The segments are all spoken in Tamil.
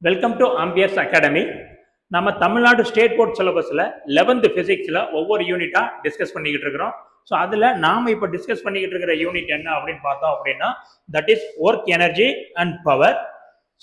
Welcome to AMPERE'S ACADEMY. நம்ம தமிழ்நாடு ஸ்டேட் போர்ட் சிலபஸில் 11th ஃபிசிக்ஸில் ஒவ்வொரு யூனிட்டாக டிஸ்கஸ் பண்ணிக்கிட்டு இருக்கிறோம். ஸோ அதில் நாம் இப்போ டிஸ்கஸ் பண்ணிக்கிட்டு இருக்கிற யூனிட் என்ன அப்படின்னு பார்த்தோம் அப்படின்னா, that is work energy and power.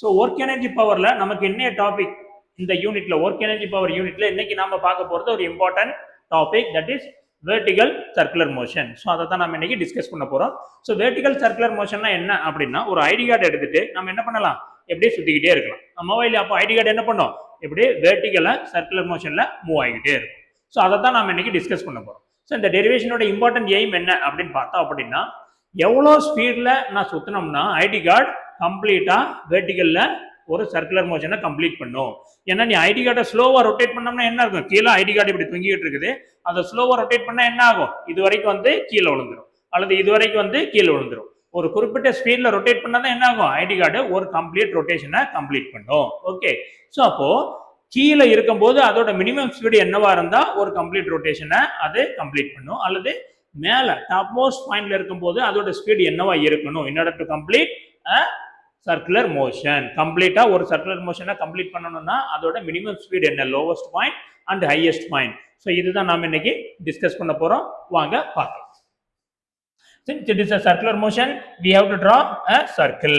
So work energy பவரில் நமக்கு என்ன டாபிக் இந்த யூனிட்ல, ஒர்க் எனர்ஜி பவர் யூனிட்ல இன்னைக்கு நாம பார்க்க போகிறது ஒரு important topic, that is vertical circular motion. So அதை தான் நம்ம இன்னைக்கு டிஸ்கஸ் பண்ண போகிறோம். ஸோ வெர்டிகல் சர்க்குலர் மோஷன்னா என்ன அப்படின்னா, ஒரு ஐடி கார்டு எடுத்துட்டு நம்ம என்ன பண்ணலாம், எப்படியே சுத்திக்கிட்டே இருக்கலாம். மொபைல் அப்போ ஐடி கார்டு என்ன பண்ணோம், எப்படியே வெர்டிகலா சர்க்குலர் மோஷன்ல மூவ் ஆகிட்டே இருக்கும். ஸோ அதை தான் நம்ம இன்னைக்கு டிஸ்கஸ் பண்ண போறோம். ஸோ இந்த டெரிவேஷனோட இம்பார்ட்டன்ட் எய்ம் என்ன அப்படின்னு பார்த்தோம் அப்படின்னா, எவ்வளோ ஸ்பீட்ல நான் சுத்தினோம்னா ஐடி கார்டு கம்ப்ளீட்டா வெர்டிகல்ல ஒரு சர்க்குலர் மோஷனை கம்ப்ளீட் பண்ணும். ஏன்னா நீ ஐடி கார்டை ஸ்லோவா ரொட்டேட் பண்ணோம்னா என்ன இருக்கும், கீழே ஐடி கார்டு இப்படி தொங்கிட்டு இருக்குது, அதை ஸ்லோவா ரொட்டேட் பண்ணா என்ன ஆகும், இது வரைக்கும் வந்து கீழே விழுந்துடும், அல்லது இது வரைக்கும் வந்து கீழே விழுந்துடும். ஒரு குறிப்பிட்ட ஸ்பீட்ல ரொட்டேட் பண்ணாதான் என்ன ஆகும், ஐடி கார்டு ஒரு கம்ப்ளீட் ரொட்டேஷனை கம்ப்ளீட் பண்ணும். ஓகே, ஸோ அப்போ கீழே இருக்கும்போது அதோட மினிமம் ஸ்பீடு என்னவா இருந்தா ஒரு கம்ப்ளீட் ரொட்டேஷனை அது கம்ப்ளீட் பண்ணும், அல்லது மேல டாப் மோஸ்ட் பாயிண்ட்ல இருக்கும்போது அதோட ஸ்பீடு என்னவா இருக்கணும் in order to complete a circular motion. கம்ப்ளீட்டா ஒரு சர்க்குலர் மோஷனை கம்ப்ளீட் பண்ணணும்னா அதோட மினிமம் ஸ்பீடு என்ன, lowest point and highest point. So இதுதான் நாம இன்னைக்கு டிஸ்கஸ் பண்ண போறோம். வாங்க பார்க்கலாம். Since it is a circular motion, we have to draw a circle.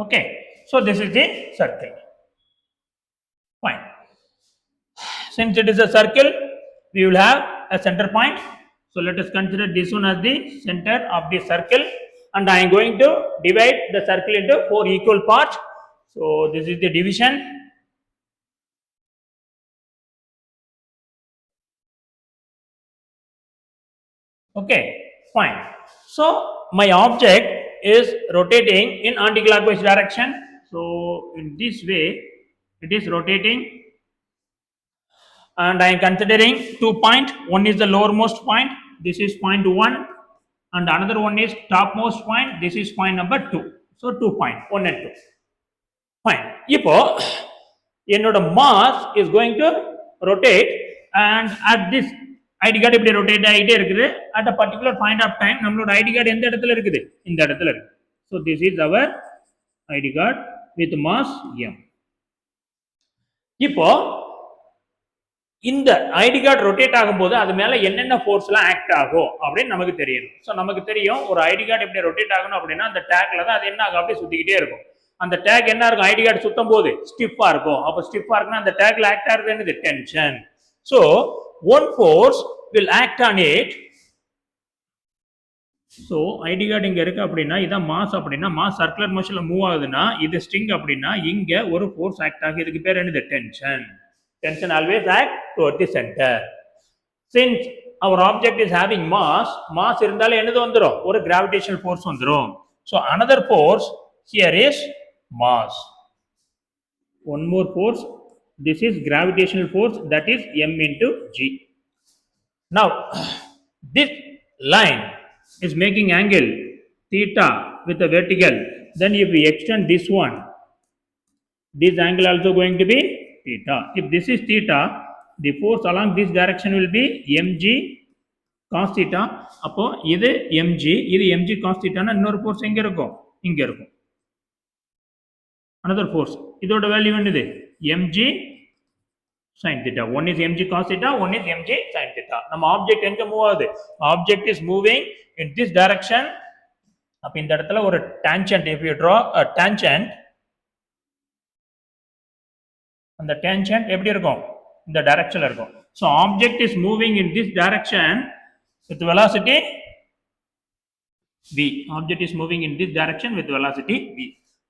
Okay, so this is the circle. Fine. Since it is a circle, we will have a center point. So let us consider this one as the center of the circle. And I am going to divide the circle into 4 equal parts. So this is the division. Okay, fine. So my object is rotating in anti-clockwise direction. So in this way it is rotating, and I am considering 2 points. One is the lowermost point, this is point 1, and another one is topmost point, this is point number 2. So 2 point 1 and 2. Fine. இப்போ என்னோட mass is going to rotate, and at this ID card இப்படி ரொட்டேட் ஆகிட்டே இருக்குது. at a particular point of time நம்மளோட ஐடி கார்டு எந்த இடத்துல இருக்குது, இந்த இடத்துல இருக்கு. so this is our ID card with mass m. இப்போ இந்த ஐடி கார்டு ரொட்டேட் ஆகும்போது அது மேல என்னென்ன ஃபோர்ஸ்லாம் ஆக்ட் ஆகும் அப்படின்னு நமக்கு தெரியணும். ஸோ நமக்கு தெரியும் ஒரு ஐடி கார்டு எப்படி ரொட்டேட் ஆகணும் அப்படின்னா, அந்த டேக்ல தான் அது என்ன ஆகும், அப்படியே சுத்திக்கிட்டே இருக்கும். அந்த டேக் என்ன இருக்கும், ஐடி கார்டு சுத்தும் போது ஸ்டிஃபா இருக்கும். அப்போ ஸ்டிஃபா இருக்குன்னா அந்த டேக்ல ஆக்ட் ஆகுது என்னது, tension. So one force will act on it. So ID card இங்க இருக்கு அப்படின்னா இதான் மாஸ். அப்படின்னா மாஸ் சர்க்குலர் மோஷன்ல மூவ் ஆகுதுன்னா இது ஸ்ட்ரிங் அப்படின்னா இங்க ஒரு ஃபோர்ஸ் ஆக்ட் ஆகுது. இதுக்கு பேர் என்னது, tension. Tension always act toward the center. Since our object is having mass இருந்தாலே என்னது வந்துரும், ஒரு gravitational force வந்துரும். So another force here is mass. One more force, this is gravitational force, that is m into g. Now this line is making angle theta with a vertical. Then if we extend this one, this angle also going to be theta. If this is theta, the force along this direction will be mg cos theta. அப்போ இது mg, இது mg cos theta னா இன்னொரு force எங்க இருக்கும், இங்க இருக்கும். another force, இதோட வேல்யூ என்னது, mg sin theta. one is mg cos theta, one is mg sin theta. நம்ம ஆப்ஜெக்ட் எங்க மூவ் ஆகுது, object is moving in this direction. அப்ப இந்த இடத்துல ஒரு tangent, if you draw a tangent, அந்த டேன்ஜென்ட் எப்படி இருக்கும், இந்த டைரக்ஷன்ல இருக்கும். So object is moving in this direction with velocity v. Object is moving in this direction with velocity v.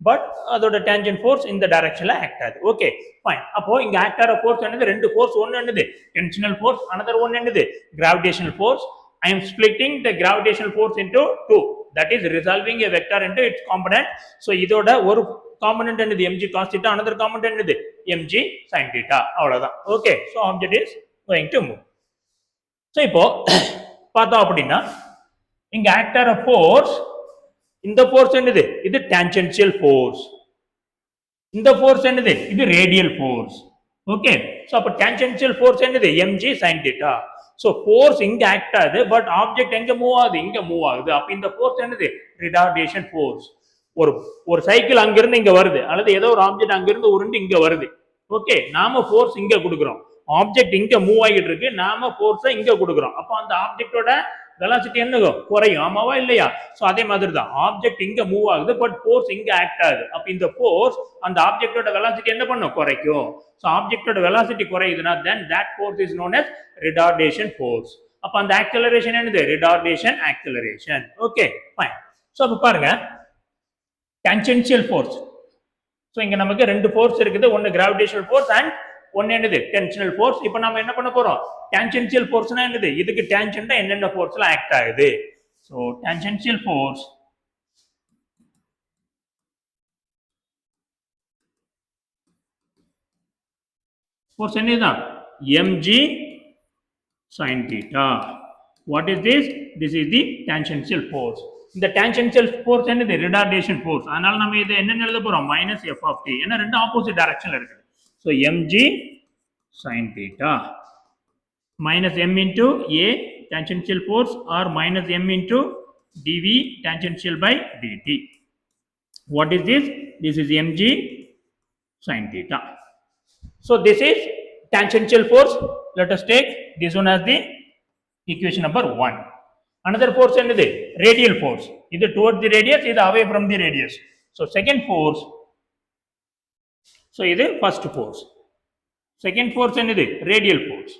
But அதோட டேன்ஜென்ட் ஃபோர்ஸ் இந்த டைரக்ஷன்ல ஆக்ட் ஆகுது. Okay, fine. அப்போ இங்க ஆக்ட் ஆகிற ஃபோர்ஸ் என்னது, ரெண்டு ஃபோர்ஸ். ஒன்னு என்னது டென்ஷனல் ஃபோர்ஸ், another one என்னது gravitational force. I am splitting the gravitational force into 2, that is resolving a vector into its component. So இதோட ஒரு காம்பனன்ட் என்னது, mg cos theta, another component என்னது, mg sin theta. அவ்வளவுதான். Okay, so object is going to move. so இப்போ பார்த்தோம் அப்படின்னா இங்க ஆக்ட் ஆகிற ஃபோர்ஸ், இந்த ஃபோர்ஸ் என்னது, இது டான்ஜென்ஷியல் ஃபோர்ஸ். இந்த ஃபோர்ஸ் என்னது, இது ரேடியல் ஃபோர்ஸ். ஓகே. ஸோ அப்போ டேன்ஜென்ஷியல் ஃபோர்ஸ் என்னது mg sin theta. So force இங்க ஆக்ட் ஆகுது, பட் ஆப்ஜெக்ட் எங்க மூவ் ஆகுது, இங்க மூவ் ஆகுது. அப்போ இந்த ஃபோர்ஸ் என்னது ரிடார்டேஷன் ஃபோர்ஸ். ஒரு ஒரு சைக்கிள் அங்கிருந்து இங்க வருது, அல்லது ஏதோ ஒரு ஆப்ஜெக்ட் அங்கிருந்து உருண்டு இங்க வருது. ஓகே, நாம ஃபோர்ஸ் இங்க கொடுக்குறோம், ஆப்ஜெக்ட் இங்க மூவ் ஆகிட்டு இருக்கு, நாம ஃபோர்ஸை இங்க கொடுக்குறோம். அப்போ அந்த ஆப்ஜெக்டோட வெலாசிட்டி என்ன குறையும், ஆமாவா இல்லையா? சோ அதே மாதிரி தான் ஆப்ஜெக்ட் இங்க மூவ் ஆகுது, பட் ஃபோர்ஸ் இங்க ஆக்ட் ஆகுது. அப்ப இந்த ஃபோர்ஸ் அந்த ஆப்ஜெக்டோட வெலாசிட்டி என்ன பண்ணும், குறைக்கும். சோ ஆப்ஜெக்டோட வெலாசிட்டி குறையுதுன்னா then that force is known as retardation force. அப்ப அந்த ஆக்சலரேஷன் என்னது, ரிடார்டேஷன் ஆக்சலரேஷன். Okay fine. சோ அப்ப பாருங்க டான்ஜென்ஷியல் ஃபோர்ஸ். சோ இங்க நமக்கு ரெண்டு ஃபோர்ஸ் இருக்குது, ஒன்னு கிராவிடேஷனல் ஃபோர்ஸ் அண்ட் ஒன்னு என்னது டென்ஷனல் ஃபோர்ஸ். இப்போ நாம என்ன பண்ண போறோம், டான்ஜென்ஷியல் ஃபோர்ஸ்னா என்னது, இதுக்கு டான்ஜென்ட்டா என்னென்ன ஃபோர்ஸ்ல ஆக்ட் ஆகுது. சோ டான்ஜென்ஷியல் ஃபோர்ஸ் ஃபோர்ஸ் என்னதுதான் mg sin theta. What is this? This is the tangential force. இந்த tangential force என்னது retardation force. அதனால நம்ம இதை என்ன எழுத போறோம், minus f of t. ஏன்னா ரெண்டு ஆப்போசிட் டைரக்ஷன்ல இருக்குது. So mg sin theta minus m into a tangential force or minus m into dv tangential by dt. What is this? This is mg sin theta. So this is tangential force. Let us take this one as the equation number 1. Another force என்னது radial force. இது towards the radius, இது away from the radius. So second force. So இது first force. Second force என்னது radial force.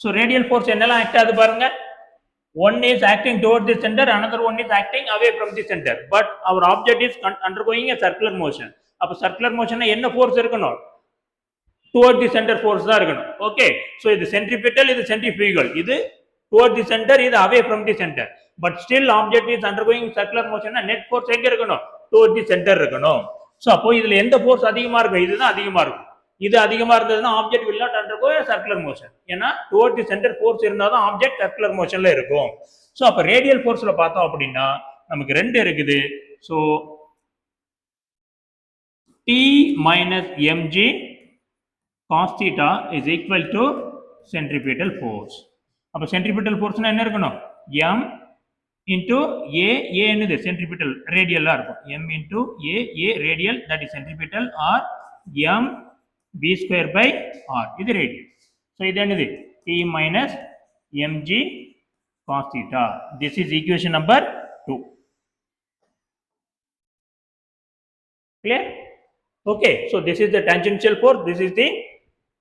So radial force என்னெல்லாம் ஆக்ட் ஆகுது பாருங்க. One is acting towards the center, another one is acting away from the center, but our object is undergoing a circular motion. அப்ப circular motion என்ன force இருக்கணும், towards the center force தான் இருக்கணும். ஓகே, so இது centripetal, இது centrifugal, இது towards the center, இது away from the center, but still object is undergoing circular motion. net force எங்க இருக்கணும், towards the center இருக்கணும். so அப்போ இதுல எந்த force அதிகமா இருக்கும், இதுதான் அதிகமா இருக்கும். இது அதிகமா இருந்ததுன்னா object will not undergo a circular motion. ஏன்னா towards the center force இருந்தாதான் ஆப்ஜெக்ட் circular motionல இருக்கும். சோ அப்ப ரேடியல் ஃபோர்ஸ்ல பார்த்தோம் அப்படின்னா நமக்கு ரெண்டு இருக்குது. So T minus mg cos theta is equal to centripetal force. அப்ப centripetal force என்ன இருக்கணும், m into a என்னது centripetal radial இருக்கும், m into a radial, that is centripetal, or m b square by r, இது radial. so இது என்னது T minus mg cos theta. This is equation number 2. Clear? Okay, so this is the tangential force, this is the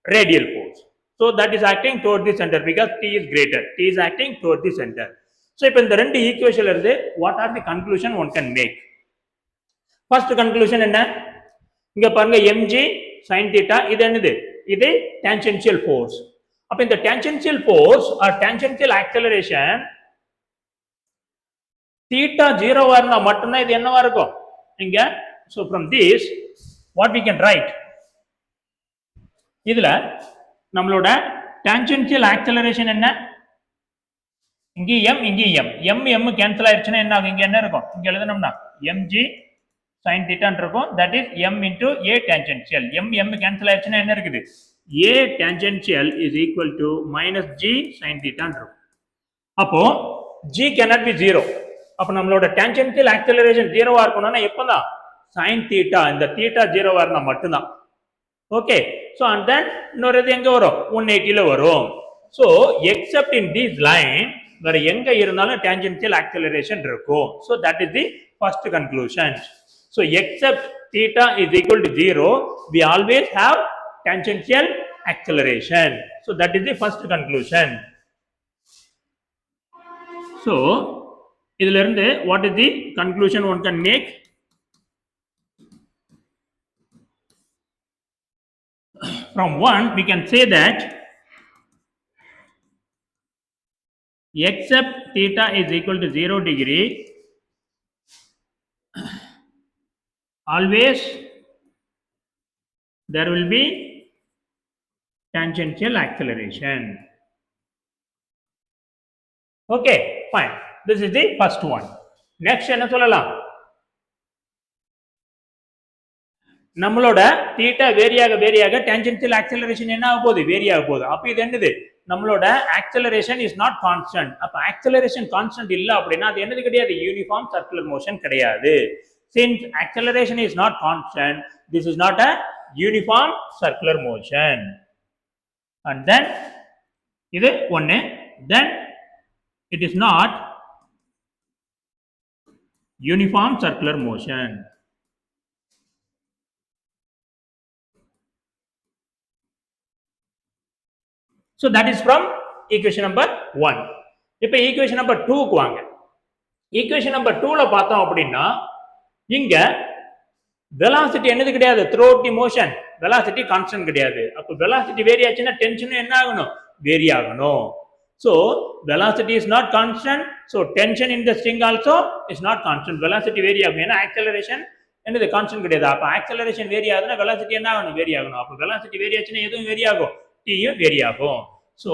radial force. So that is acting towards the center because T is greater. T is acting towards the center. So இப்போ இந்த ரெண்டு ஈக்குவேஷன்ல இருந்து what are the conclusion one can make? First conclusion என்ன, இங்க பாருங்க mg sin theta, இது என்னது, இது tangential force. அப்ப இந்த tangential force or tangential acceleration theta 0 இருந்தா மட்டும்தான் இது என்னவா இருக்கும் இங்க. so from this what we can write, இதுல நம்மளோட tangential acceleration என்ன, இங்க m இங்க m கேன்சல் ஆயிருச்சுன்னா என்ன ஆகும், இங்க என்ன இருக்கும், இங்க எழுதணும்னா mg sin theta இருக்கும், that is m into a tangential. m cancel ஆயிருச்சுன்னா என்ன இருக்குது, a tangential is equal to minus g sin theta இருக்கும். அப்போ g cannot be 0. அப்ப நம்மளோட tangential acceleration 0 இருக்கணும்னா எப்பதான், sin theta, இந்த theta 0 இருந்தா மட்டும்தான். ஓகே, so and then இன்னொரு இது எங்க வரும், 180 ல வரும். so except in this line வேற எங்க இருந்தாலும் tangential acceleration இருக்கும். so that is the first conclusion. so except theta is equal to 0, we always have tangential acceleration. so that is the first conclusion. so இதுல இருந்து what is the conclusion one can make? From one we can say that except theta is equal to 0 degree, always there will be tangential acceleration. Okay, fine. This is the first one. Next என்ன சொல்லலாம், நம்மளோட தீட்டா வேரியாக டேன்ஜென்ஷியல் ஆக்சலரேஷன் என்ன ஆக போகுது, வேரி ஆக போகுது. அப்ப இது என்னது, நம்மளோட ஆக்சலரேஷன் இஸ் நாட் கான்ஸ்டன்ட். அப்ப ஆக்சலரேஷன் கான்ஸ்டன்ட் இல்ல அப்படின்னா அது என்னது கிடையாது, யூனிஃபார்ம் சர்க்குலர் மோஷன் கிடையாது. Since acceleration is not constant, this is not a uniform circular motion. And then இது ஒன்னு, then it is not uniform circular motion. So that is from equation number 1. இப்போ equation number 2 க்கு வாங்க. equation number 2 ல பார்த்தோம் அப்படின்னா இங்க velocity என்னது கிடையாது, throughout the motion velocity constant கிடையாது. அப்ப velocity vary ஆச்சுன்னா tension என்ன ஆகணும், vary ஆகணும். So velocity is not constant, so tension in the string also is not constant. velocity vary ஆகும், ஏன்னா acceleration என்னது கான்ஸ்டன்ட் கிடையாது. அப்ப acceleration vary ஆகுதுன்னா velocity என்ன ஆகணும், vary ஆகணும். அப்ப velocity vary ஆச்சுன்னா எதுவும் vary ஆகும், t யும் vary ஆகும். So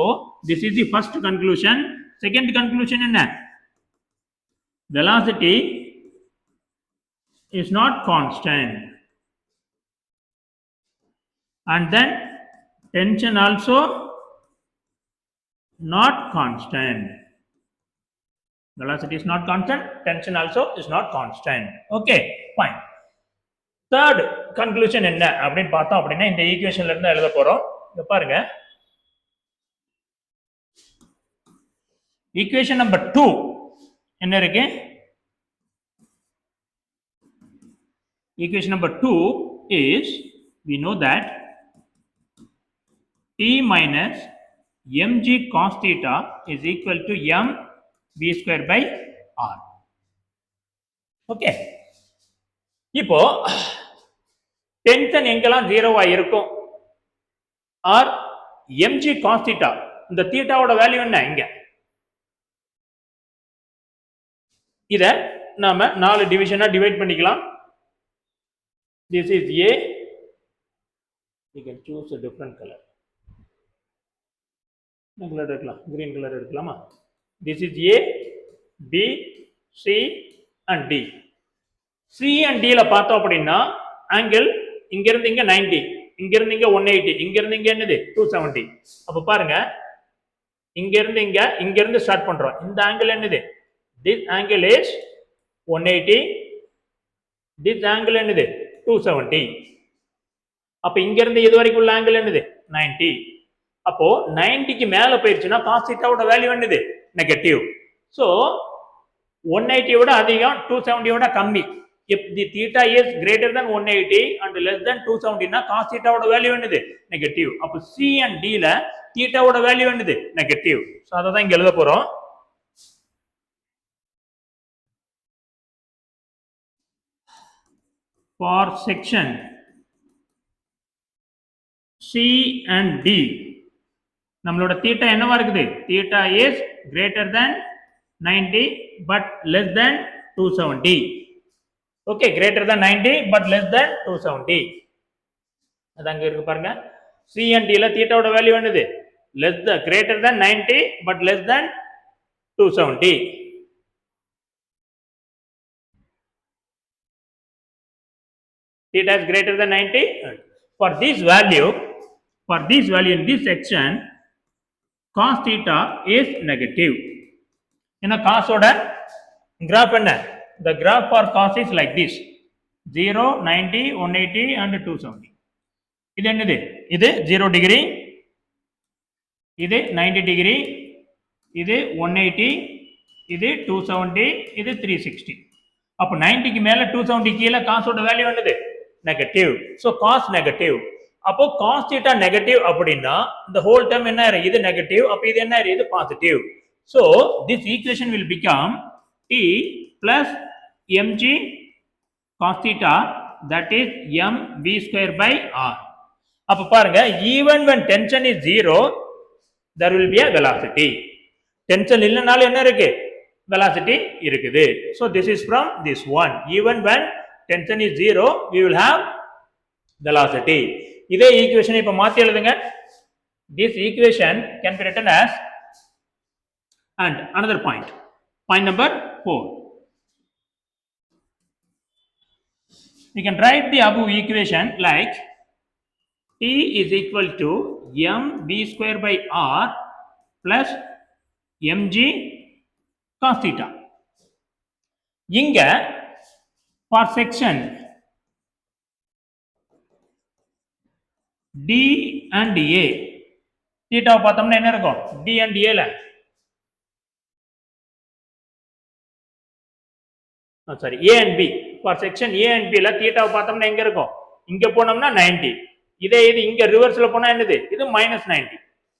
this is the first conclusion. Second conclusion என்ன, velocity is not constant, and then tension also not constant. Velocity is not constant, tension also is not constant. Okay, fine. Third conclusion என்ன அப்படின்னு பார்த்தோம் அப்படின்னா இந்த ஈக்குவேஷன்ல இருந்து எழுத போறோம். இங்க பாருங்க, ஈக்குவேஷன் நம்பர் 2 என்ன இருக்கு, equation number 2 is, we know that t minus mg cos theta is equal to m v square by r. Okay, இப்போ டென்ஷன் எங்கெல்லாம் ஜீரோவா இருக்கும், ஆர் mg cos theta, இந்த தீட்டாவோட வேல்யூ என்ன, இங்க இத நாம 4 டிவிஷனா டிவைட் பண்ணிக்கலாம். This is A. You can choose a different color. என்ன கலர் எடுக்கலாம், green color எடுக்கலாமா. This is A, B, C and D. C and D ல பார்த்தோம் அப்படின்னா ஆங்கிள் இங்க இருந்து இங்க 90, இங்க இருந்து இங்க 180, இங்க இருந்து இங்க என்னது 270. அப்ப பாருங்க, இங்க இருந்து ஸ்டார்ட் பண்றோம். இந்த ஆங்கிள் என்னது, this angle is 180, this angle என்னது 270. அப்ப இங்க இருந்து இது வரைக்கும் உள்ள ஆங்கிள் என்னது 90. அப்போ 90க்கு மேல போயிருச்சுன்னா cos θ வேல்யூ என்னது நெகட்டிவ். சோ 180 விட அதிகம், 270 விட கம்மி. if the theta is greater than 180 and less than 270 னா cos θ வேல்யூ என்னது நெகட்டிவ். அப்ப C and D ல θ வேல்யூ என்னது நெகட்டிவ். சோ அத தான் இங்க எழுத போறோம். For section C and D நம்மளோட தீட்டா என்னவா இருக்குது, theta is greater than 90 but less than 270. Okay, greater than 90 but less than 270. அது அங்க இருக்கு பாருங்க. C and D ல தீட்டாவோட வேல்யூ என்னது, less than greater than 90 but less than 270. Theta is greater than 90. For this value in this section cos theta is negative. என்ன cos ஓட graph என்ன, the graph for cos is like this, 0, 90, 180 and 270. இது என்னது, இது 0 degree, இது 90 degree, இது 180, இது 270, இது 360. அப்ப 90க்கு மேல 270 கீழ cos ஓட வேல்யூ என்னது நெகட்டிவ். So cos negative. அப்போ cos θ நெகட்டிவ் அப்படின்னா இந்த ஹோல் டேர்ம் என்ன ஆயிரும், இது நெகட்டிவ், அப்ப இது என்ன ஆயிரும், இது positive. So this equation will become t plus mg cos θ, that is m v square by r. அப்ப பாருங்க, even when tension is 0 there will be a velocity. tension இல்லனாலும் என்ன இருக்கு, velocity இருக்குது. So this is from this one, even when tension is 0 we will have velocity. இதே ஈக்குவேஷனை இப்ப மாத்தி எழுதுங்க. This equation can be written as, and another point number 4. we can write the above equation like T is equal to mv square by r plus mg cos theta. இங்க for section D and A theta பார்த்தோம்னா என்ன இருக்கும் D and A ல sorry A and B for section A and B ல theta பார்த்தோம்னா எங்க இருக்கும் இங்க போனோம்னா 90 இதே இது இங்க ரிவர்ஸ்ல போனா என்னது இது -90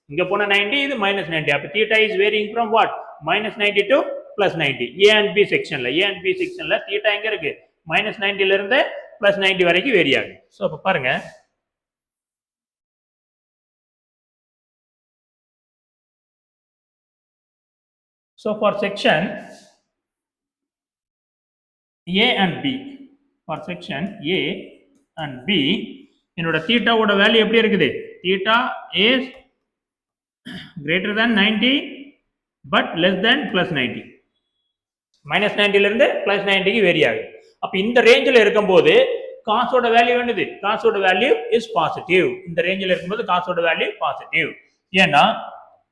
இங்க போனா 90 இது -90 அப்ப theta is varying from what -90 to +90 A and B செக்ஷன்ல A and B செக்ஷன்ல theta எங்க இருக்கு -90 ல இருந்து +90 வரைக்கும் வேரி ஆகும் சோ அப்ப பாருங்க so for section A and B for section A and B என்னோட theta ஓட வேல்யூ எப்படி இருக்குது theta is greater than 90 but less than +90 -90 ல இருந்து +90 க்கு வேரி ஆகுது அப்ப இந்த ரேஞ்சில இருக்கும்போது cos ஓட வேல்யூ என்னது cos ஓட வேல்யூ is positive இந்த ரேஞ்சில இருக்கும்போது cos ஓட வேல்யூ பாசிட்டிவ் ஏன்னா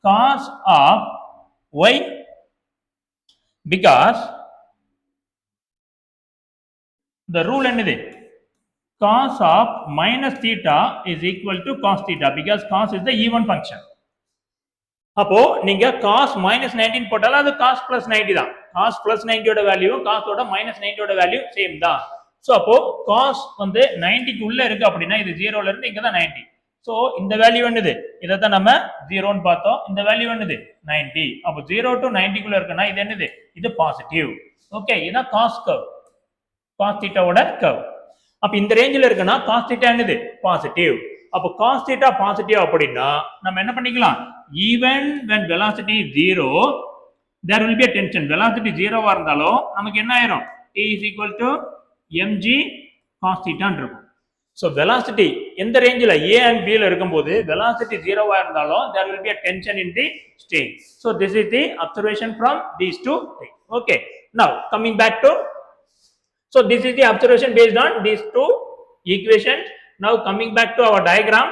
cos of y because the rule என்னது cos of minus theta is equal to cos theta because cos is the even function அப்போ நீங்க cos -19 போட்டாலும் அது cos +90 தான் cos +90 ஓட வேல்யூ cos ஓட -90 ஓட வேல்யூ சேம் தான் சோ அப்போ cos வந்து 90 க்கு உள்ள இருக்கு அப்படினா இது 0 ல இருந்து இங்க தான் 90 சோ இந்த வேல்யூ என்னது இத தான் நம்ம 0 ன்னு பார்த்தோம் இந்த வேல்யூ என்னது 90 அப்போ 0 to 90 குள்ள இருக்குனா இது என்னது இது பாசிட்டிவ் ஓகே இத cos curve cos theta ஓட curve அப்ப இந்த ரேஞ்சில இருக்குனா cos theta என்னது பாசிட்டிவ் அப்ப cos theta பாசிட்டிவ் அப்படினா நம்ம என்ன பண்ணிக்கலாம் even when velocity is 0 there will be a tension velocity 0 ஆ இருந்தாலும் நமக்கு என்ன ஆயிரும் t is equal to mg cos theta ன்னு இருக்கும் so velocity எந்த ரேஞ்சில a and b ல இருக்கும்போது velocity 0 ஆ இருந்தாலும் there will be a tension in the string so this is the observation from these two things okay now coming back to so this is the observation based on these two equations now coming back to our diagram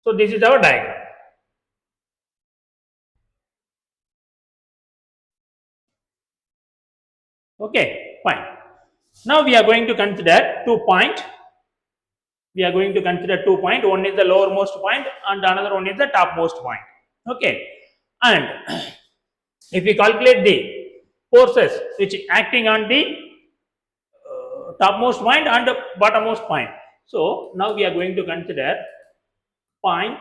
so this is our diagram okay fine now we are going to consider 2 points we are going to consider 2 points one is the lowermost point and another one is the topmost point okay and if we calculate the forces which acting on the topmost point and bottommost point so now we are going to consider point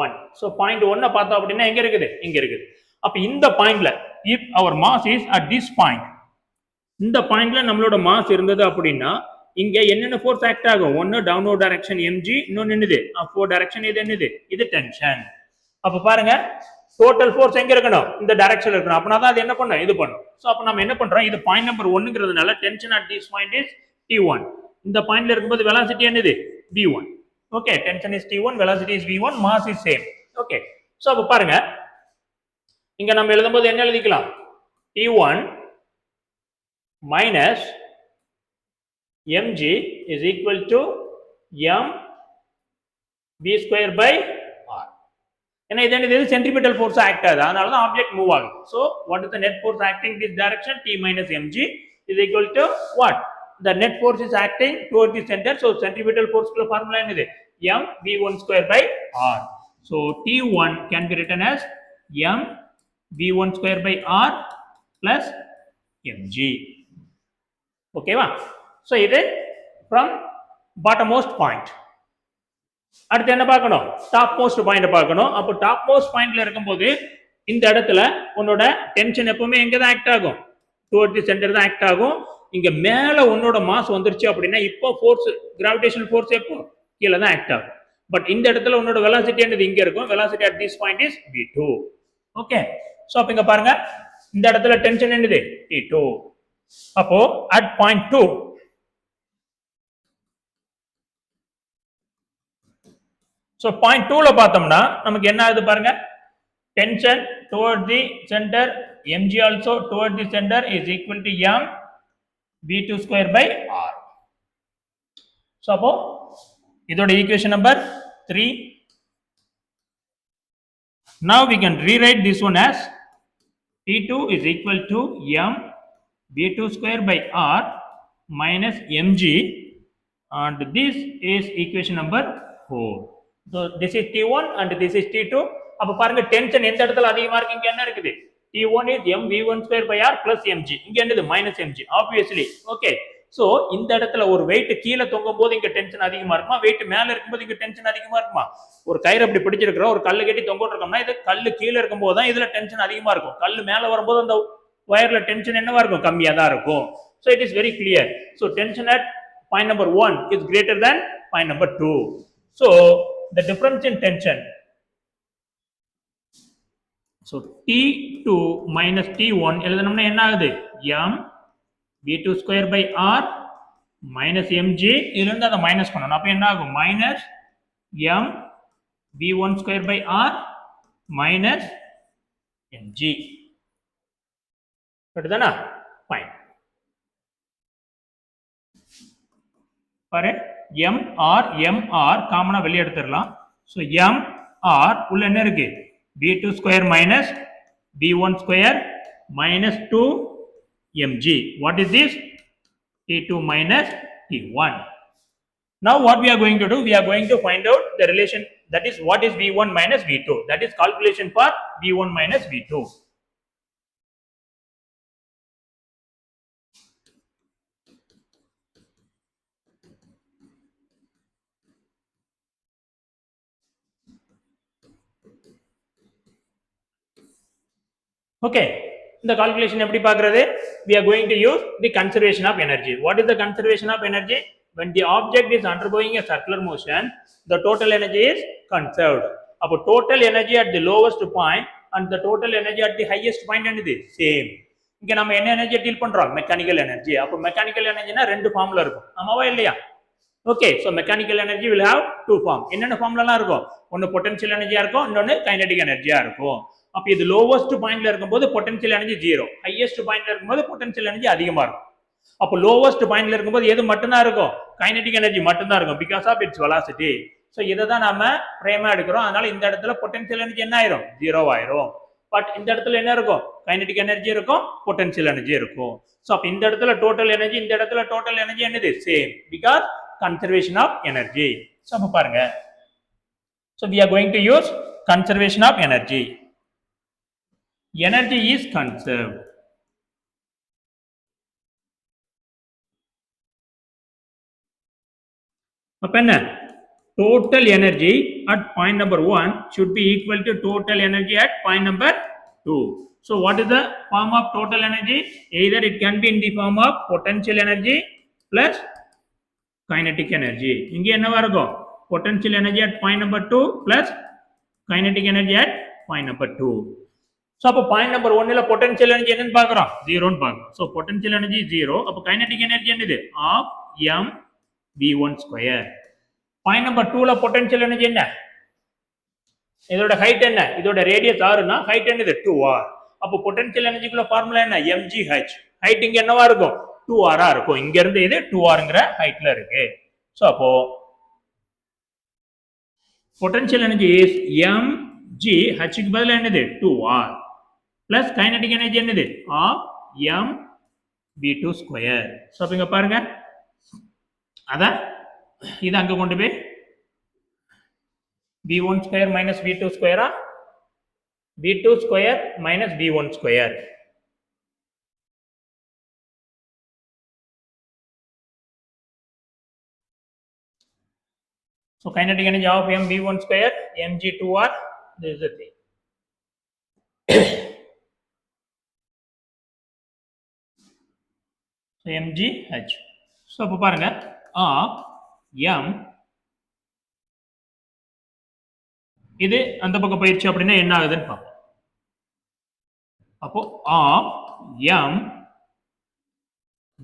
1 so point 1 பார்த்தோம் அப்படினா எங்க இருக்குது இங்க இருக்குது அப்ப இந்த பாயிண்ட்ல if our mass is at this point இந்த பாயிண்ட்ல நம்மளோட மாஸ் இருந்தது அப்படினா இங்க என்னென்ன ஃபோர்ஸ் ஆக்ட் ஆகும் ஒன்னு டவுன்வர்ட் டைரக்ஷன் mg இன்னொன்னு என்னது அப்வர்ட் டைரக்ஷன் இது என்னது இது டென்ஷன் அப்ப பாருங்க டோட்டல் ஃபோர்ஸ் எங்க இருக்கணும் இந்த டைரக்ஷன்ல இருக்கணும் அப்பனா தான் அது என்ன பண்ணும் இது பண்ணும் சோ அப்ப நம்ம என்ன பண்றோம் இது பாயிண்ட் நம்பர் 1ங்கிறதுனால tension at this point is t1 இந்த பாயிண்ட்ல இருக்கும்போது velocity என்னது v1 okay tension is t1 velocity is v1 mass is same okay so அப்ப பாருங்க இங்க நம்ம எழுதும்போது என்ன எழுதிக்கலாம் t1 minus mg is equal to m v square by r ஏன்னா இது centripetal force ஆக்ட் ஆகுது அதனால தான் ஆப்ஜெக்ட் மூவ் ஆகுது so what is the net force acting this direction t minus mg is equal to what the net force is acting toward the center so centripetal force க்கு formula என்னது m v1 square by r so t1 can be written as m v1 square by r plus mg ஓகேவா சோ இது from bottommost point அடுத்து என்ன பார்க்கணும் டாப் மோஸ்ட் பாயிண்ட் பார்க்கணும் அப்ப டாப் மோஸ்ட் பாயிண்ட்ல இருக்கும்போது இந்த இடத்துல உன்னோட டென்ஷன் எப்பவுமே எங்க தான் ஆக்ட் ஆகும் டுவர்ட் தி சென்டர் தான் ஆக்ட் ஆகும் இங்க மேல உன்னோட மாஸ் வந்துருச்சு அப்படினா இப்போ ஃபோர்ஸ் கிராவிடேஷனல் ஃபோர்ஸ் எப்போ கீழ தான் ஆக்ட் ஆகும் பட் இந்த இடத்துல உன்னோட velocity என்னது இங்க இருக்கும் velocity at this point is v2 okay so அப்ப இங்க பாருங்க இந்த இடத்துல டென்ஷன் என்னது t2 அப்போ at point 2 so point 2 ல பார்த்தோம்னா நமக்கு என்ன ஆகுது பாருங்க tension toward the center mg also toward the center is equal to m V2 square by R. So அப்போ இதோட equation number 3. Now we can rewrite this one as T2 is equal to M V2 square by R minus mg, and this is equation number 4. So this is T1 and this is T2. அப்ப பாருங்க டென்ஷன் எந்த இடத்துல அதிகமா இருக்கு, இங்க என்ன இருக்குது, T1 is m v1 square by r plus mg, இங்க என்னது minus mg obviously. okay, so இந்த இடத்துல ஒரு வெயிட் கீழே தொங்கும் போது இங்க டென்ஷன் அதிகமா இருக்குமா, வெயிட் மேல இருக்கும்போது இங்க டென்ஷன் அதிகமா இருக்குமா? ஒரு கயிறு அப்படி பிடிச்சிருக்கிறோம், ஒரு கல்லு கட்டி தொங்கிட்டு இருக்கோம்னா இது கல்லு கீழே இருக்கும்போது தான் இதுல டென்ஷன் அதிகமா இருக்கும், கல்லு மேல வரும்போது அந்த wire tension என்னவா இருக்கும், கம்மியா தான் இருக்கும். So it is very clear. So tension at point number 1 is greater than point number 2. So the difference in tension, so T2 minus T1 எழுதணும்னா என்ன ஆகுது, m v2 square by r minus mg, இதுல இருந்து அதை மைனஸ் பண்ணணும், அப்ப என்ன ஆகும், minus m v1 square by r minus mg. கரெக்ட்டுதானா? ஃபைன். பாரு mr காமனா வெளிய எடுத்துறலாம். சோ mr உள்ள என்ன இருக்கு, v2 square minus v1 square minus 2 mg. What is this? T2 minus T1. Now what we are going to do, we are going to find out the relation, that is what is v1 minus v2, that is calculation for v1 minus v2. Okay, the calculation எப்படி பார்க்கிறது, we are going to use the conservation of energy. What is the conservation of energy? When the object is undergoing a circular motion, the total energy is conserved. அப்போ total energy at the lowest point and the total energy at the highest point என்னது same. இங்க நம்ம என்ன எனர்ஜி டீல் பண்றோம், மெக்கானிக்கல் எனர்ஜி. அப்போ மெக்கானிக்கல் எனர்ஜினா ரெண்டு ஃபார்ம்ல இருக்கும், ஆமாவா இல்லையா? Okay, so mechanical energy will have two form. என்னென்ன ஃபார்ம்லலாம் இருக்கும், ஒன்னு பொட்டன்ஷியல் எனர்ஜியா இருக்கும், இன்னொன்னு கைனடிக் எனர்ஜியா இருக்கும். அப்ப இது லோவஸ்ட் பாயிண்ட்ல இருக்கும்போது பொட்டன்ஷியல் எனர்ஜி 0, ஹையஸ்ட் பாயிண்ட்ல இருக்கும்போது பொட்டன்ஷியல் எனர்ஜி அதிகமா இருக்கும். அப்ப லோவஸ்ட் பாயிண்ட்ல இருக்கும்போது எது மட்டும் தான் இருக்கும், கைனடிக் எனர்ஜி மட்டும் தான் இருக்கும், because of its velocity. So இத தான் நாம பிரேமா எடுக்கிறோம். அதனால இந்த இடத்துல பொட்டன்ஷியல் எனர்ஜி என்ன ஆயிரும், 0 ஆயிரும். பட் இந்த இடத்துல என்ன இருக்கும், கைனடிக் எனர்ஜி இருக்கும், பொட்டன்ஷியல் எனர்ஜி இருக்கும். சோ அப்ப இந்த இடத்துல டோட்டல் எனர்ஜி, இந்த இடத்துல டோட்டல் எனர்ஜி என்னது same, because conservation of energy. So அப்ப பாருங்க, so we are going to use conservation of energy. Energy is conserved. அப்ப என்ன, total energy at point number 1 should be equal to total energy at point number 2. So what is the form of total energy? Either it can be in the form of potential energy plus kinetic energy. இங்க என்னவா இருக்கும், potential energy at point number 2 plus kinetic energy at point number 2. So அப்ப point number 1 ல potential energy என்னன்னு பார்க்கறோம், 0 ன்னு பார்க்கறோம். So potential energy 0, அப்ப kinetic energy என்னது, of m v1 square. Point number 2 ல potential energy என்ன, இதோட ஹைட் என்ன, இதோட ரேடியஸ் r னா ஹைட் என்னது 2r. அப்ப potential energy குள்ள ஃபார்முலா என்ன, mgh. ஹைட் இங்க என்னவா இருக்கும், 2r ஆ இருக்கும். இங்க இருந்து இது 2rங்கற ஹைட்ல இருக்கு. சோ அப்போ potential energy is mg, h க்கு பதிலா என்னது 2r plus kinetic energy என்னது of m v2 square. So அப்ப இங்க பாருங்க, அத இத அங்க கொண்டு போய் v1 square minus v2 square, v2 square minus v1 square. So kinetic energy of m v1 square mg2r, this is the thing. So mgh. So அப்ப பாருங்க, of m, இது அந்த பக்கம் போயிடுச்சு அப்படின்னா என்ன ஆகுதுன்னு பார்ப்போம். அப்போ of m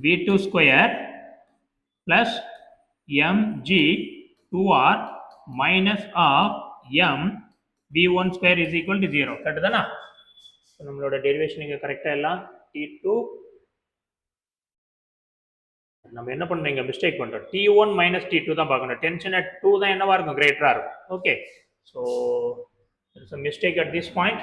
v2 square plus mg 2r minus of m v1 square is equal to 0. Correct தானா? நம்மளோட டெரிவேஷன் இங்க கரெக்டா எல்லாம் T2 நம்ம என்ன பண்ணோம், இங்க மிஸ்டேக் பண்றோம். T1 மைனஸ் T2 தான் பார்க்கணும். டென்ஷன் at 2 தான் என்னவா இருக்கும், கிரேட்டரா இருக்கும். Okay, so there's a mistake at this point.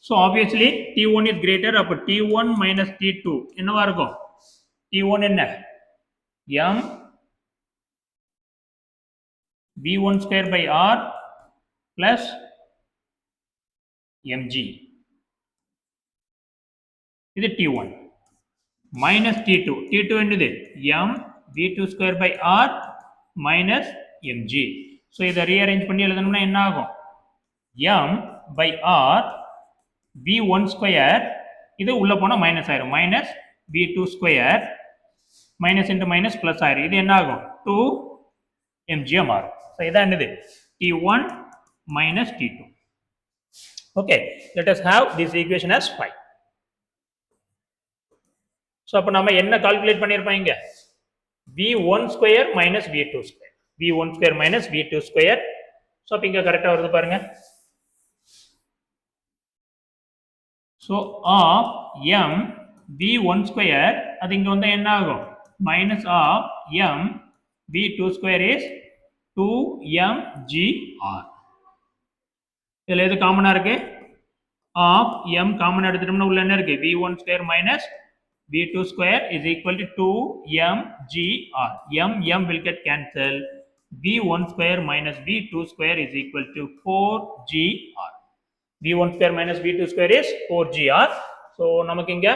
So obviously T1 is greater, அப்ப T1 minus T2 என்னவா இருக்கும்? T1 என்ன? M V1 square by R plus mg. இது T1 minus T2. T2 என்னது? M V2 square by R minus mg. So இதை rearrange பண்ணி எழுதணும்னா என்ன ஆகும்? M by R V1 square, இது உள்ள போனா மைனஸ் ஆயிரும், minus V2 square, minus into minus plus ஆயிரும். இது என்ன ஆகும்? 2 mg மாறும். ஸோ இதான் என்னது? T1 minus T2. Okay, let us have this equation as 5. So அப்போ நம்ம என்ன கால்குலேட் பண்ணியிருப்போம் இங்க? V1 square minus V2 square. V1 square minus V2 square. So அப்போ இங்க கரெக்டா வருது பாருங்க. So of M V1 square, அது இங்க வந்து என்ன ஆகும்? Minus of M V2 square is 2mgr. இதில் எது காமனா இருக்கு? ஆஃப் M காமன் எடுத்துட்டோம்னா உள்ள என்ன இருக்கு? V1 square minus V2 square is equal to 2mgr. M will get cancelled. V1 square minus V2 square is equal to 4gr. V1 square minus V2 square is 4gr. So நமக்கு இங்க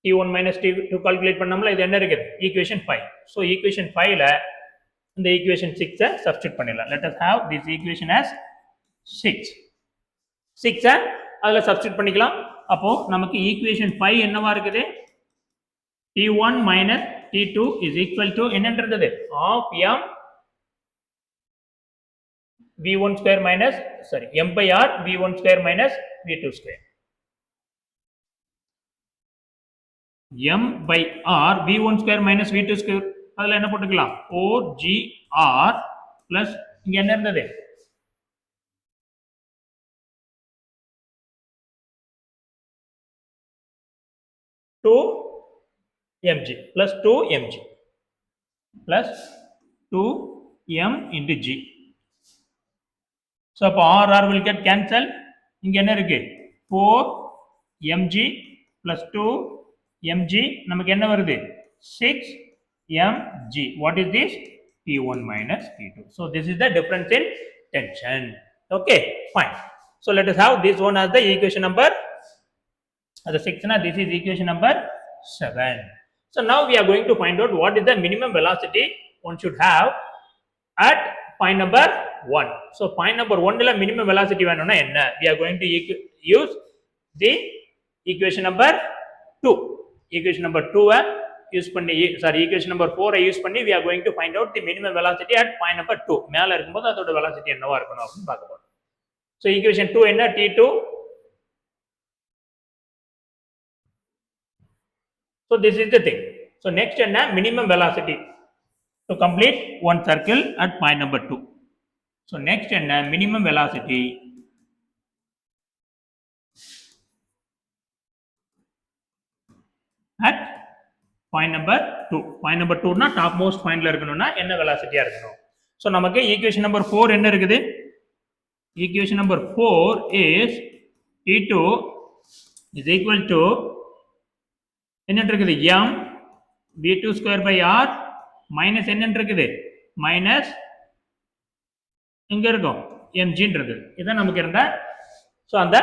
T1 minus T2 கால்குலேட் பண்ணோம்ல, இது என்ன இருக்குது? ஈக்குவேஷன் 5. ஸோ ஈக்குவேஷன் 5ல இந்த ஈக்குவேஷன் 6 சப்ஸ்டிட் பண்ணிடலாம். let us have this equation as 6 அதில் சப்ஸ்டிட் பண்ணிக்கலாம். அப்போ நமக்கு ஈக்குவேஷன் 5 என்னவா இருக்குது? T1 minus T2 is equal to என்னன்றது? Of M V1 square minus M by R V1 square minus V2 square. M by R V1 square minus V2 square, அதில் என்ன போட்டுக்கலாம்? 4gr plus இங்க என்ன இருந்தது? 2mg plus 2mg plus 2m into g. So அப்போ R will get cancelled. இங்க என்ன இருக்கு? 4mg plus 2mg, நமக்கு என்ன வருது? 6mg. What is this? T1 minus T2. So this is the difference in tension. Okay, fine. So let us have this one as the equation number, as the 6, this is equation number 7. So now we are going to find out what is the minimum velocity one should have at point number 1. So point number 1 la minimum velocity வேணும்னா என்ன? We are going to use the equation number 2. Equation number 2 use பண்ணி, equation number 4 யூஸ் பண்ணி we are going to find out the minimum velocity at point number 2. மேல இருக்கும்போது அதோட velocity என்னவா இருக்கணும் அப்படின்னு பார்க்க போறோம். So equation 2 என்ன? T2. So this is the thing. So next என்ன? Minimum velocity to complete one circle at point number 2. So next என்ன? Minimum velocity at point number 2. Point number 2 னா டாப் மோஸ்ட் பாயிண்ட்ல இருக்கணும்னா என்ன வெலாசிட்டியா இருக்கணும்? ஸோ நமக்கு ஈக்குவேஷன் நம்பர் 4 என்ன இருக்குது? Equation number 4 is T2 is equal to என்ன இருக்குது? M V2 square by R minus என்ன இருக்குது? மைனஸ் இங்க இருக்கும் mgன்றது. இதான் நமக்கு இருந்த ஸோ அந்த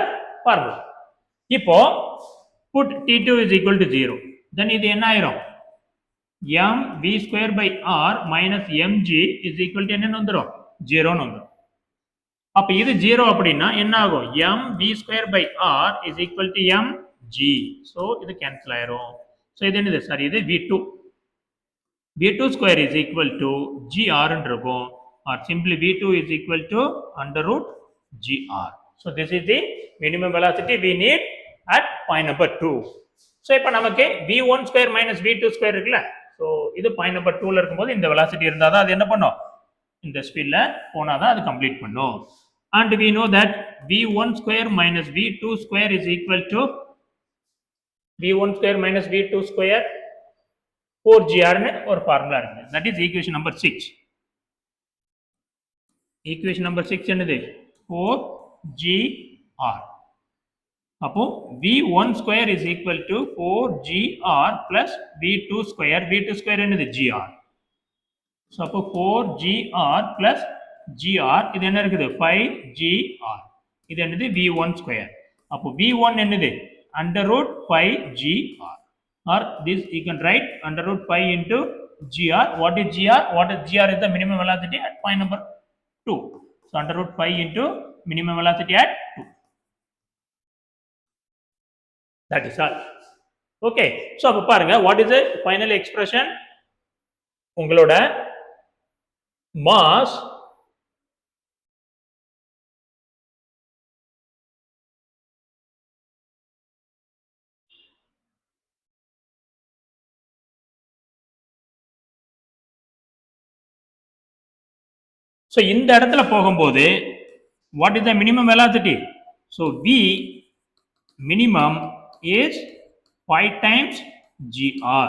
ஃபார்முலா. இப்போ put T2 is equal to 0. then இது என்ன ஆயிரும்? M V square by R minus mg is equal to என்னன்னு வந்துரும்? 0ன்னு வந்துரும். அப்ப இது 0 அப்படின்னா என்ன ஆகும்? M V square by R is equal to mg. so இது கேன்சல் ஆயிரும். so இது என்னது? சரி, இது V2. V2 square is equal to gr ன்னு இருக்கும், or simply V2 is equal to under root gr. so this is the minimum velocity we need at point number 2. so இப்போ நமக்கு V1 square minus V2 square இருக்குல்ல, so இது point number 2ல இருக்கும்போது இந்த velocity இருந்தாதான் அது என்ன பண்ணும்? இந்த ஸ்பீட்ல போனாதான் அது கம்ப்ளீட் பண்ணும். and we know that v1 square minus v2 square is equal to v1 square minus v2 square 4gr னு ஒரு ஃபார்முலா இருக்கு. that is equation number 6. equation number 6 என்னது 4gr. அப்போ v1 square is equal to 4gr plus v2 square. v2 square என்னது gr. so அப்போ 4gr plus gr இது என்ன இருக்குது 5gr. இது என்னது v1 square. அப்போ v1 என்னது under root 5gr, or this you can write under root 5 into gr. What is gr? What is gr is the minimum velocity at point number 2. So under root 5 into minimum velocity at 2. That is all. Okay. So அப்ப பாருங்க, what is the final expression? உங்களோட mass so இந்த இடத்துல போகும்போது what is the minimum velocity? so v minimum is 5 times gr.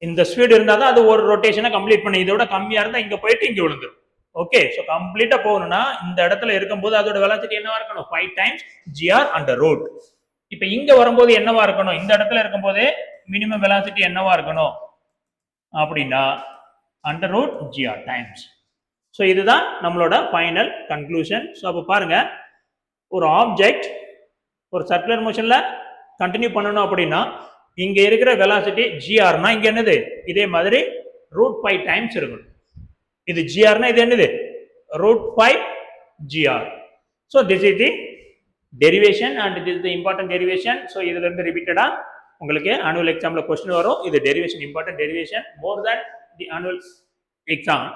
இந்த ஸ்பீட் இருந்தா தான் அது ஒரு ரொட்டேஷனை கம்ப்ளீட் பண்ணி, இதோட கம்மியா இருந்தா இங்க போயிட்டு இங்க விழுந்துரும். ஓகே, சோ கம்ப்ளீட்டா போகணும்னா இந்த இடத்துல இருக்கும்போது அதோட வெலாசிட்டி என்னவா இருக்கணும் 5 டைம்ஸ் gr under root. இப்போ இங்க வரும்போது என்னவா இருக்கணும், இந்த இடத்துல இருக்கும்போதே மினிமம் வெலாசிட்டி என்னவா இருக்கணும் அப்படின்னா under root gr times. So இதுதான் நம்மளோட ஃபைனல் கன்க்ளூஷன். ஸோ அப்போ பாருங்க, ஒரு ஆப்ஜெக்ட் ஒரு சர்க்குலர் மோஷன்ல கண்டினியூ பண்ணணும் அப்படின்னா இங்க இருக்கிற வெலாசிட்டி ஜிஆர்னா இங்க என்னது இதே மாதிரி ரூட் 5 டைம்ஸ் இருக்கணும். இது ஜிஆர்னா இது என்னது root 5 gr. So this is the derivation and this is the important derivation. So இதுல இருந்து ரிப்பீட்டடா உங்களுக்கு ஆனுவல் எக்ஸாம்ல கொஸ்டின் வரும். இது derivation, important derivation. More than the annual exam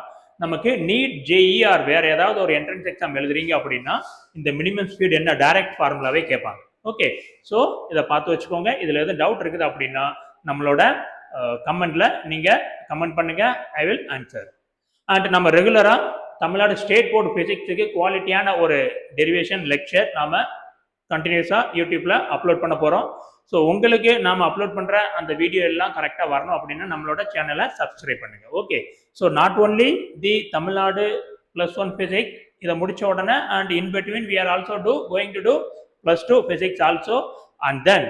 நமக்கு நீட் ஜேஇஆர் வேற ஏதாவது ஒரு என்ட்ரன்ஸ் எக்ஸாம் எழுதுறீங்க அப்படின்னா இந்த மினிமம் ஸ்பீட் என்ன டைரக்ட் ஃபார்முலாவே கேட்பாங்க. ஓகே, ஸோ இதை பார்த்து வச்சுக்கோங்க. இதுல எதுவும் டவுட் இருக்குது அப்படின்னா நம்மளோட கமெண்ட்ல நீங்க கமெண்ட் பண்ணுங்க, ஐ வில் ஆன்சர். அண்ட் நம்ம ரெகுலரா தமிழ்நாடு ஸ்டேட் போர்டு பிசிக்ஸுக்கு குவாலிட்டியான ஒரு டெரிவேஷன் லெக்சர் நாம கண்டினியூஸா யூடியூப்ல அப்லோட் பண்ண போறோம். ஸோ உங்களுக்கு நாம அப்லோட் பண்ற அந்த வீடியோ எல்லாம் கரெக்டா வரணும் அப்படின்னா நம்மளோட சேனலை சப்ஸ்கிரைப் பண்ணுங்க. Okay, so not only the Tamil Nadu +1 physics இதை முடிச்ச உடனே and in between we are also going to do +2 physics also. And then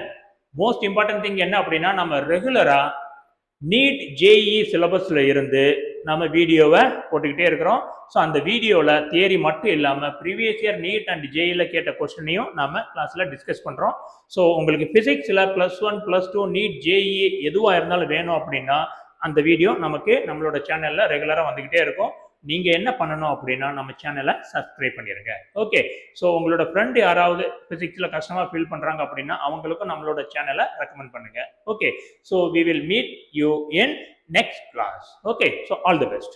most important thing என்ன அப்படின்னா நம்ம ரெகுலரா நீட் ஜேஇ சிலபஸ்ல இருந்து நம்ம வீடியோவை போட்டுக்கிட்டே இருக்கிறோம். ஸோ அந்த வீடியோவில் தியரி மட்டும் இல்லாமல் ப்ரீவியஸ் இயர் நீட் அண்ட் ஜேஇல கேட்ட கொஸ்டினையும் நம்ம கிளாஸில் டிஸ்கஸ் பண்ணுறோம். ஸோ உங்களுக்கு ஃபிசிக்ஸில் +1 +2 நீட் ஜேஇ எதுவாக இருந்தாலும் வேணும் அப்படின்னா அந்த வீடியோ நமக்கு நம்மளோட சேனலில் ரெகுலராக வந்துக்கிட்டே இருக்கும். நீங்கள் என்ன பண்ணணும் அப்படின்னா நம்ம சேனலை சப்ஸ்கிரைப் பண்ணிடுங்க. ஓகே, ஸோ உங்களோட ஃப்ரெண்டு யாராவது ஃபிசிக்ஸில் கஷ்டமாக ஃபீல் பண்ணுறாங்க அப்படின்னா அவங்களுக்கும் நம்மளோட சேனலை ரெக்கமெண்ட் பண்ணுங்க. Okay, so we will meet you in next class. Okay, so all the best.